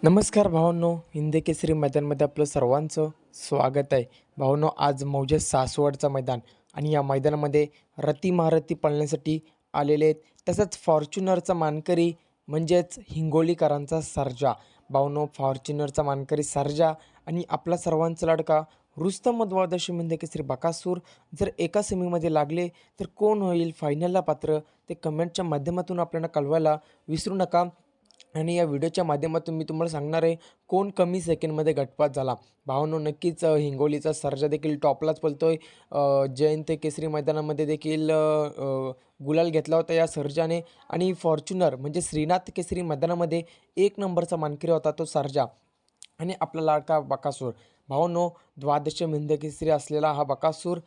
नमस्कार भावांनो, हिंद केसरी मैदानमध्ये आपलं सर्वांचं स्वागत आहे. भावांनो, आज मौजे सासवडचं मैदान आणि या मैदानामध्ये रती महारथी पळण्यासाठी आलेले आहेत. तसंच फॉर्च्युनरचा मानकरी म्हणजेच हिंगोलीकरांचा सर्जा. भावांनो, फॉर्च्युनरचा मानकरी सर्जा आणि आपला सर्वांचा लाडका रुस्तम द्वादशी हिंद केसरी बकासूर जर एका सेमीमध्ये लागले तर कोण होईल फायनलला पात्र, ते कमेंटच्या माध्यमातून आपल्याला कळवायला विसरू नका. आणि या व्हिडिओच्या माध्यमातून मी तुम्हाला सांगणार आहे कोण कमी सेकंडमध्ये गटपात झाला. भावांनो, नक्कीच हिंगोलीचा सर्जा देखील टॉपलाच पळतोय. जयंत केसरी मैदानामध्ये देखील गुलाल घेतला होता या सर्जाने. आणि फॉर्च्युनर म्हणजे श्रीनाथ केसरी मैदानामध्ये एक नंबरचा मानकरी होता तो सर्जा. आणि आपला लाडका बकासूर. भावांनो, द्वादश हिंद केसरी असलेला हा बकासूर,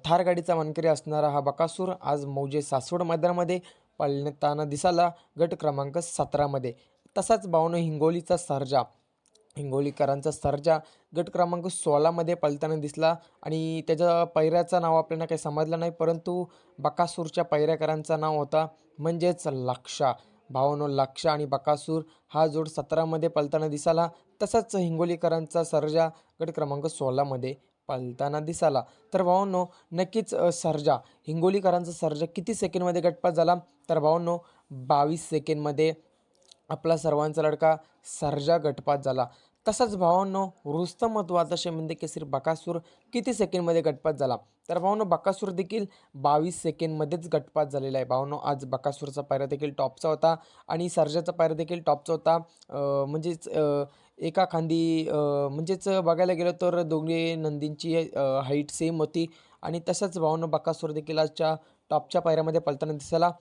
थार गाडीचा मानकरी असणारा हा बकासूर आज मौजे सासवड मैदानामध्ये पळताना दिसाला गट क्रमांक 17मध्ये. तसाच भावांनो, हिंगोलीचा सर्जा, हिंगोलीकरांचा सर्जा गट क्रमांक 16मध्ये पळताना दिसला. आणि त्याच्या पैऱ्याचं नाव आपल्याला काही समजलं नाही, परंतु बकासूरच्या पैऱ्याकरांचं नाव होता म्हणजेच लक्षा. भावांनो, लक्षा आणि बकासूर हा जोड 17मध्ये पळताना दिसाला. तसाच हिंगोलीकरांचा सर्जा गट क्रमांक 16मध्ये पळताना दिसाला. तर भावांनो, नक्कीच सर्जा, हिंगोलीकरांचा सर्जा किती सेकंडमध्ये गटपात झाला, तर भावांनो 22 सेकंडमध्ये आपला सर्वांचा लाडका सर्जा गटपात झाला. तसाच भावांनो, रुस्तम द्वादश हिंद केसरी बकासूर किती सेकंडमध्ये गटपात झाला, तर भावांनो बकासूर देखील 22 सेकंडमध्येच गटपात झालेला आहे. भावांनो, आज बकासूरचा पायरा देखील टॉपचा होता आणि सर्जाचा पायरा देखील टॉपचा होता. म्हणजेच एका खांदी म्हणजेच बघायला गेलं तर दोघे नंदींची हाईट सेम होती. आणि तसंच भावांनो, बकासूर देखील आजच्या टॉपच्या पायऱ्यामध्ये पळताना दिसायला.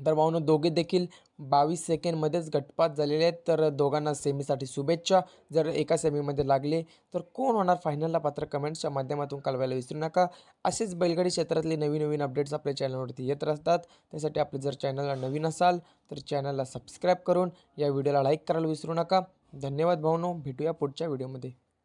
तर भावांनो, दोघे देखील 22 सेकंडमध्येच गटपात झालेले आहेत. तर दोघांना सेमीसाठी शुभेच्छा. जर एका सेमीमध्ये लागले तर कोण होणार फायनलला पात्र, कमेंट्सच्या माध्यमातून कळवायला विसरू नका. असेच बैलगाडी क्षेत्रातले नवीन नवीन अपडेट्स आपल्या चॅनलवरती येत राहतात. त्यासाठी आपले जर चॅनलला नवीन असाल तर चॅनलला सबस्क्राईब करून या व्हिडिओला लाईक करायला विसरू नका. धन्यवाद भावांनो, भेटूया पुढच्या व्हिडिओमध्ये.